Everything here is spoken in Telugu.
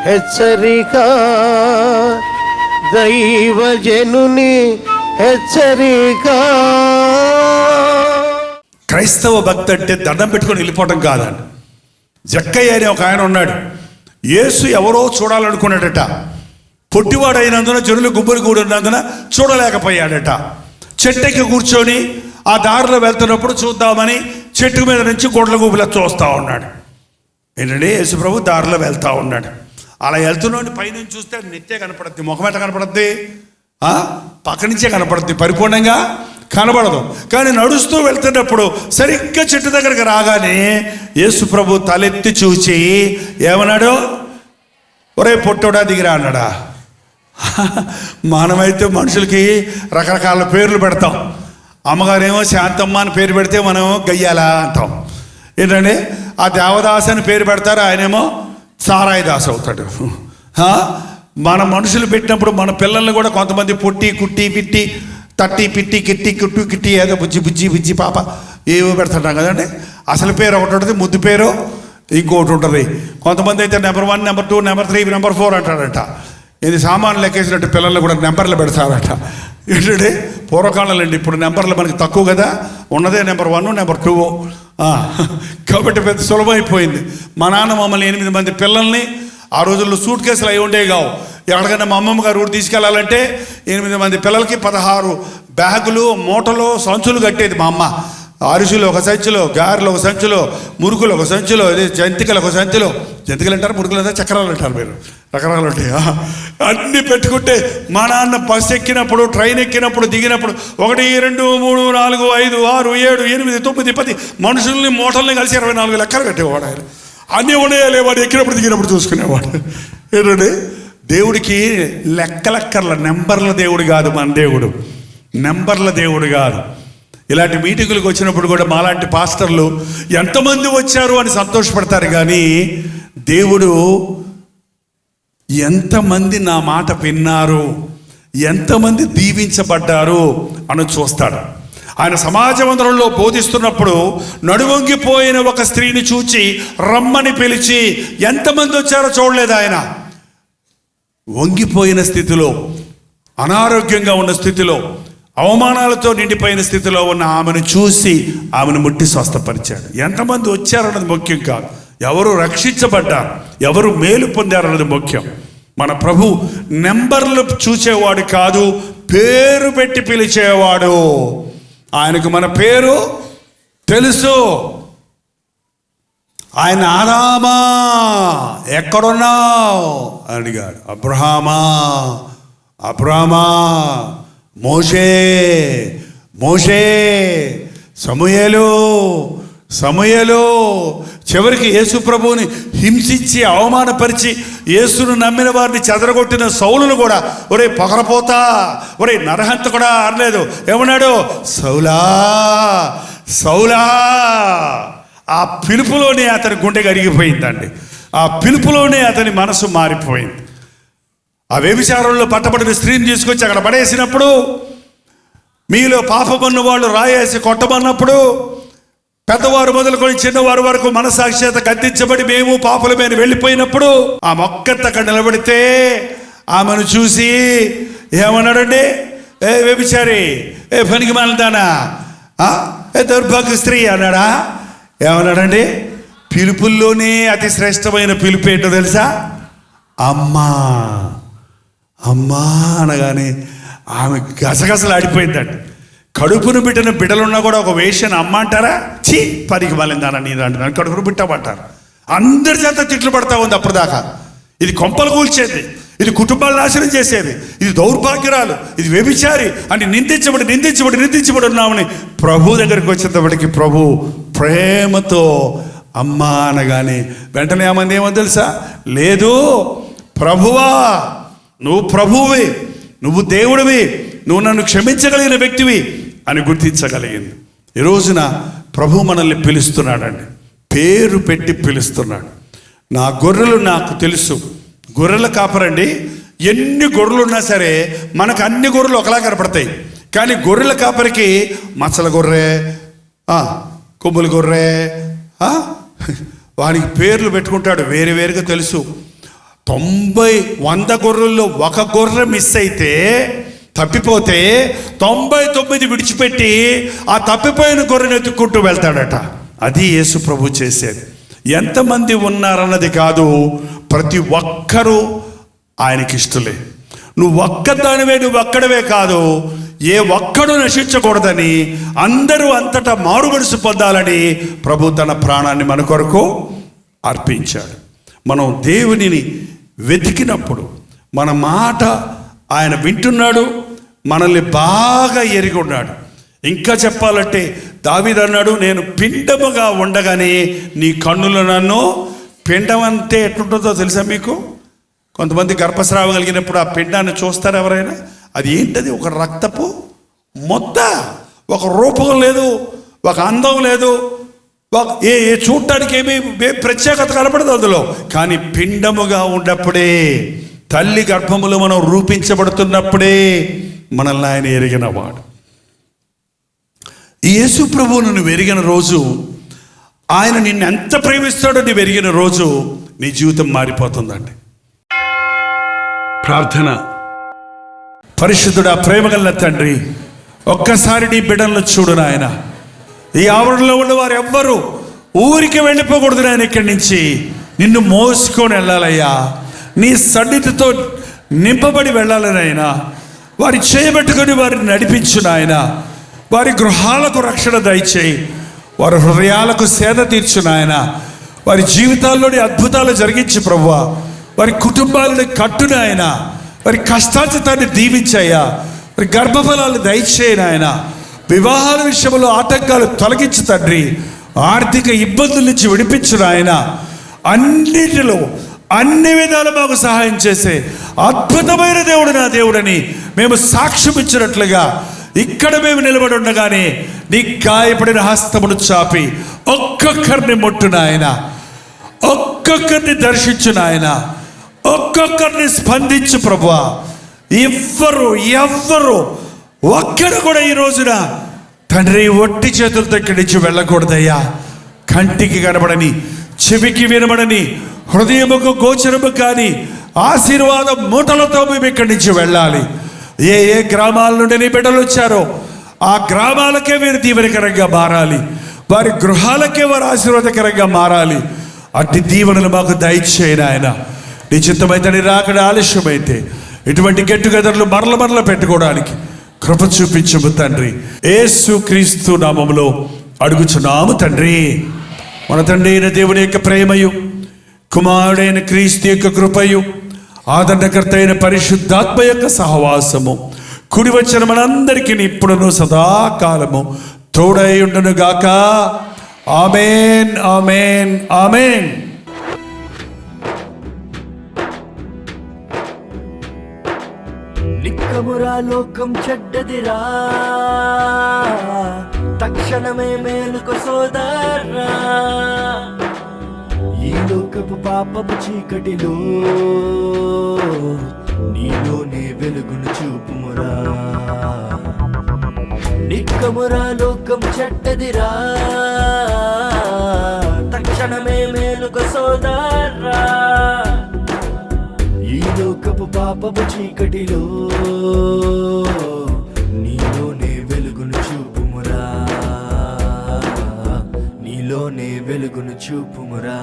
హెచ్చరిక, దైవజనుని హెచ్చరిక. క్రైస్తవ భక్తి అంటే దండం పెట్టుకొని వెళ్ళిపోవటం కాదండి. జక్కయ్య అనే ఒక ఆయన ఉన్నాడు. యేసు ఎవరో చూడాలనుకున్నాడట. పొట్టివాడు అయినందున జనులు గుంపులు కూడినందున చూడలేకపోయాడట. చెట్టెక్కి కూర్చొని ఆ దారిలో వెళ్తున్నప్పుడు చూద్దామని చెట్టు మీద నుంచి గొడ్ల గుబుల చూస్తూ ఉన్నాడు. ఏంటంటే యేసు ప్రభు దారిలో వెళ్తూ ఉన్నాడు. అలా వెళ్తున్నాడు, పైనుంచి చూస్తే నెత్తే కనపడుద్ది, ముఖం ఎట్లా కనపడుద్ది? పక్క నుంచే కనపడుద్ది, పరిపూర్ణంగా కనబడదు. కానీ నడుస్తూ వెళ్తున్నప్పుడు సరిగ్గా చెట్టు దగ్గరికి రాగానే యేసు ప్రభు తలెత్తి చూచి ఏమన్నాడు? ఒరే పొట్టోడా దిగిరా అన్నాడా. మనమైతే మనుషులకి రకరకాల పేర్లు పెడతాం. అమ్మగారేమో శాంతమ్మ అని పేరు పెడితే మనం గయ్యాలా అంటాం. ఏంటంటే ఆ దేవదాస్ అని పేరు పెడతారు, ఆయనేమో సారాయి దాస్ అవుతాడు. మన మనుషులు పెట్టినప్పుడు మన పిల్లల్ని కూడా కొంతమంది పొట్టి కుట్టి పిట్టి తట్టి పిట్టి కిట్టి కుట్టు కిట్టి ఏదో బుజ్జి బుజ్జి బుజ్జి పాప ఏవో పెడుతుంటాం కదండి. అసలు పేరు ఒకటి ఉంటుంది, ముద్దు పేరు ఇంకొకటి ఉంటుంది. కొంతమంది అయితే నెంబర్ 1, నెంబర్ 2, నెంబర్ 3, నెంబర్ 4 అంటాడట. ఇది సామాన్లు లెక్కేసినట్టు పిల్లల్ని కూడా నెంబర్లు పెడతారట. ఏంటంటే పూర్వకాలండి, ఇప్పుడు నెంబర్లు మనకి తక్కువ కదా, ఉన్నదే నెంబర్ 1, నెంబర్ 2. కాబట్టి పెద్ద సులభమైపోయింది. మా నాన్న మమ్మల్ని 8 మంది పిల్లల్ని, ఆ రోజుల్లో సూట్ కేసులు అవి ఉండేవి కావు. ఎక్కడికైనా మా అమ్మమ్మ గారు ఊరు తీసుకెళ్ళాలంటే 8 మంది పిల్లలకి 16 బ్యాగులు, మూటలు, సంచులు కట్టేది మా అమ్మ. అరిసెలు ఒక సంచిలో, గారెలు ఒక సంచిలో, మురుకులు ఒక సంచిలో, జంతికలు ఒక సంచిలో. జంతికలు అంటారు, మురుకులు అంటారు, చక్రాలు అంటారు, మీరు రకరకాలు ఉంటాయి. అన్నీ పెట్టుకుంటే మా నాన్న బస్సు ఎక్కినప్పుడు, ట్రైన్ ఎక్కినప్పుడు, దిగినప్పుడు 1, 2, 3, 4, 5, 6, 7, 8, 9, 10 మనుషుల్ని మూటల్ని కలిసి 24 లెక్కలు కట్టేవాడు ఆయన. అన్నీ ఉన్నాయా లేవాడు ఎక్కినప్పుడు దిగినప్పుడు చూసుకునేవాడు. ఏంటంటే దేవుడికి లెక్కలక్కర్ల, నెంబర్ల దేవుడు కాదు మన దేవుడు, నెంబర్ల దేవుడు కాదు. ఇలాంటి మీటింగులకు వచ్చినప్పుడు కూడా మాలాంటి పాస్టర్లు ఎంతమంది వచ్చారు అని సంతోషపడతారు, కానీ దేవుడు ఎంతమంది నా మాట విన్నారు, ఎంతమంది దీవించబడ్డారు అని చూస్తాడు. ఆయన సమాజ మందిరంలో బోధిస్తున్నప్పుడు నడువంగిపోయిన ఒక స్త్రీని చూచి రమ్మని పిలిచి ఎంతమంది వచ్చారో చూడలేదు. ఆయన వంగిపోయిన స్థితిలో, అనారోగ్యంగా ఉన్న స్థితిలో, అవమానాలతో నిండిపోయిన స్థితిలో ఉన్న ఆమెను చూసి ఆమెను ముట్టి స్వస్థపరిచాడు. ఎంతమంది వచ్చారన్నది ముఖ్యం కాదు, ఎవరు రక్షించబడ్డారు, ఎవరు మేలు పొందారన్నది ముఖ్యం. మన ప్రభు నెంబర్లు చూసేవాడు కాదు, పేరు పెట్టి పిలిచేవాడు. ఆయనకు మన పేరు తెలుసు. ఆయన ఆదామా ఎక్కడున్నావు అడిగాడు. అబ్రహామా, అబ్రహామా, మోషే, మోషే, సమూయేలు, సమూయేలు. చివరికి యేసు ప్రభువుని హింసించి అవమానపరిచి యేసును నమ్మిన వారిని చెదరగొట్టిన సౌలును కూడా ఒరే పొగరపోతా, ఒరే నరహంతకుడా అనలేదు. ఏమన్నాడు? సౌలా, సౌలా. ఆ పిలుపులోనే అతని గుండె కరిగిపోయిందండి. ఆ పిలుపులోనే అతని మనసు మారిపోయింది. ఆ వ్యభిచారంలో పట్టబడిన స్త్రీని తీసుకొచ్చి అక్కడ పడేసినప్పుడు, మీలో పాపమన్న వాళ్ళు రాయేసి కొట్టమన్నప్పుడు, పెద్దవారు మొదలుకొని చిన్నవారు వరకు మనసాక్షిత గద్దించబడి మేము పాపులమైన వెళ్ళిపోయినప్పుడు, ఆ మొక్కత అక్కడ నిలబడితే ఆమెను చూసి ఏమన్నాడండి? ఏ వ్యభిచారి, ఏ పనికి మాలదానా, ఏ దౌర్భాగ్య స్త్రీ అన్నాడా? ఏమన్నాడండి? పిలుపుల్లోనే అతి శ్రేష్టమైన పిలుపు ఏంటో తెలుసా? అమ్మా. అమ్మా అనగానే ఆమె గసగసలు ఆడిపోయిందండి. కడుపును బిడ్డన బిడ్డలున్నా కూడా ఒక వేషను అమ్మ అంటారా? చీ పనికి మాలిందానా నేను అంటున్నాను, కడుపును బిట్టమంటారు. అందరి చేత తిట్లు పడతా ఉంది అప్పటిదాకా. ఇది కొంపలు కూల్చేది, ఇది కుటుంబాలు నాశనం చేసేది, ఇది దౌర్భాగ్యరాలు, ఇది వ్యభిచారి అని నిందించబడి నిందించబడి నిందించబడి ఉన్నామని ప్రభు దగ్గరికి వచ్చేటప్పటికి ప్రభు ప్రేమతో అమ్మ అనగానే వెంటనే ఏమంది? ఏమో తెలుసా? లేదు ప్రభువా, నువ్వు ప్రభువువి, నువ్వు దేవుడివి, నువ్వు నన్ను క్షమించగలిగిన వ్యక్తివి అని గుర్తించగలిగింది. ఈ రోజున ప్రభు మనల్ని పిలుస్తున్నాడండి, పేరు పెట్టి పిలుస్తున్నాడు. నా గొర్రెలు నాకు తెలుసు. గొర్రెల కాపరండి, ఎన్ని గొర్రెలు ఉన్నా సరే మనకు అన్ని గొర్రెలు ఒకలా కనపడతాయి. కానీ గొర్రెల కాపరికి మచ్చల గొర్రె, కొమ్ముల గొర్రె, వానికి పేర్లు పెట్టుకుంటాడు, వేరు వేరుగా తెలుసు. 100 గొర్రెల్లో ఒక గొర్రె మిస్ అయితే, తప్పిపోతే 99 విడిచిపెట్టి ఆ తప్పిపోయిన గొర్రెను ఎత్తుక్కుంటూ వెళ్తాడట. అది యేసు ప్రభు చేసేది. ఎంతమంది ఉన్నారన్నది కాదు, ప్రతి ఒక్కరూ ఆయనకి ఇష్టలే. నువ్వు ఒక్కడవే కాదు, ఏ ఒక్కడు నశించకూడదని, అందరూ అంతటా మారు మనసు పొందాలని ప్రభు తన ప్రాణాన్ని మన కొరకు అర్పించాడు. మనం దేవునిని వెతికినప్పుడు మన మాట ఆయన వింటున్నాడు, మనల్ని బాగా ఎరిగి ఉన్నాడు. ఇంకా చెప్పాలంటే దావీదు అన్నాడు, నేను పిండముగా ఉండగానే నీ కన్నులు నన్ను, పిండం అంటే ఎట్లుంటుందో తెలుసా మీకు? కొంతమంది గర్భస్రావం కలిగినప్పుడు ఆ పిండాన్ని చూస్తారు ఎవరైనా? అది ఏంటది? ఒక రక్తపు మొత్త, ఒక రూపం లేదు, ఒక అందం లేదు, ఏ చూడటానికి ఏమీ ప్రత్యేకత కనపడదు అందులో. కానీ పిండముగా ఉన్నప్పుడే, తల్లి గర్భములో మనం రూపించబడుతున్నప్పుడే మనల్ని ఆయన ఎరిగినవాడు. ఈ యేసు ప్రభువును నువ్వు ఎరిగిన రోజు, ఆయన నిన్ను ఎంత ప్రేమిస్తాడో నువ్వు ఎరిగిన రోజు నీ జీవితం మారిపోతుందండి. ప్రార్థన. పరిశుద్ధుడా, ప్రేమగల తండ్రి, ఒక్కసారి నీ బిడ్డలను చూడు నాయన. ఈ ఆవరణలో ఉన్న వారు ఎవ్వరూ ఊరికి వెళ్ళిపోకూడదు నాయన. ఇక్కడి నుంచి నిన్ను మోసుకొని వెళ్ళాలయ్యా, నీ సన్నిధితో నింపబడి వెళ్ళాలనైనా. వారి చేయబెట్టుకొని వారిని నడిపించు నాయన. వారి గృహాలకు రక్షణ దయచేయి, వారి హృదయాలకు సేద తీర్చు నాయన. వారి జీవితాల్లోని అద్భుతాలు జరిగించు ప్రభువా. వారి కుటుంబాలను కట్టు నాయన. వారి కష్టార్జితాన్ని దీవించాయా. వారి గర్భఫలాలు దయచేయి నాయన. వివాహాల విషయంలో ఆటంకాలు తొలగించు తండ్రి. ఆర్థిక ఇబ్బందుల నుంచి విడిపించు నాయన. అన్నిటిలో అన్ని విధాలు మాకు సహాయం చేసే అద్భుతమైన దేవుడు నా దేవుడని మేము సాక్ష్యం ఇచ్చినట్లుగా ఇక్కడ మేము నిలబడి ఉండగానే నీ గాయపడిన హస్తమును చాపి ఒక్కొక్కరిని ముట్టు నాయన. ఒక్కొక్కరిని దర్శించు నాయన. ఒక్కొక్కరిని స్పందించు ప్రభువా. ఎవ్వరు ఒక్కడు కూడా ఈ రోజున తండ్రి ఒట్టి చేతులతో ఇక్కడి నుంచి వెళ్ళకూడదయ్యా. కంటికి కనబడని, చెవికి వినబడని, హృదయముకు గోచరము కాని ఆశీర్వాదం మూటలతో మేము ఇక్కడి నుంచి వెళ్ళాలి. ఏ గ్రామాల నుండి నీ బిడ్డలు వచ్చారో ఆ గ్రామాలకే వీరు దీవెనకరంగా మారాలి. వారి గృహాలకే వారు ఆశీర్వాదకరంగా మారాలి. అట్టి దీవెనలు మాకు దయచేయను ఆయన. నీ చిత్తమైతే నీ రాకడ ఆలస్యమైతే ఇటువంటి గెట్ టుగెదర్లు మరల పెట్టుకోవడానికి కృప చూపించము తండ్రి. యేసు క్రీస్తు నామములో అడుగుచున్నాము తండ్రి. మన తండ్రి అయిన దేవుని యొక్క ప్రేమయు, కుమారుడైన క్రీస్తు యొక్క కృపయు, ఆదరణకర్త అయిన పరిశుద్ధాత్మ యొక్క సహవాసము కుడి వచ్చిన మనందరికీ ఇప్పుడును సదాకాలము తోడై ఉండును గాక. ఆమేన్, ఆమేన్, ఆమేన్. నిక్కమురా లోకం చెడ్డదిరా, తక్షణమే మేలుకు సోదరా. ఈ లోకపు పాపపు చీకటిలో నీలోనే వెలుగును చూపుమురా. నిక్కమురా లోకం చెడ్డదిరా, తక్షణమే మేలుకు సోదరా. ఈ లోకపు పాపపు చీకటిలో నీలోనే వెలుగును చూపుమురా. నీలోనే వెలుగును చూపుమురా.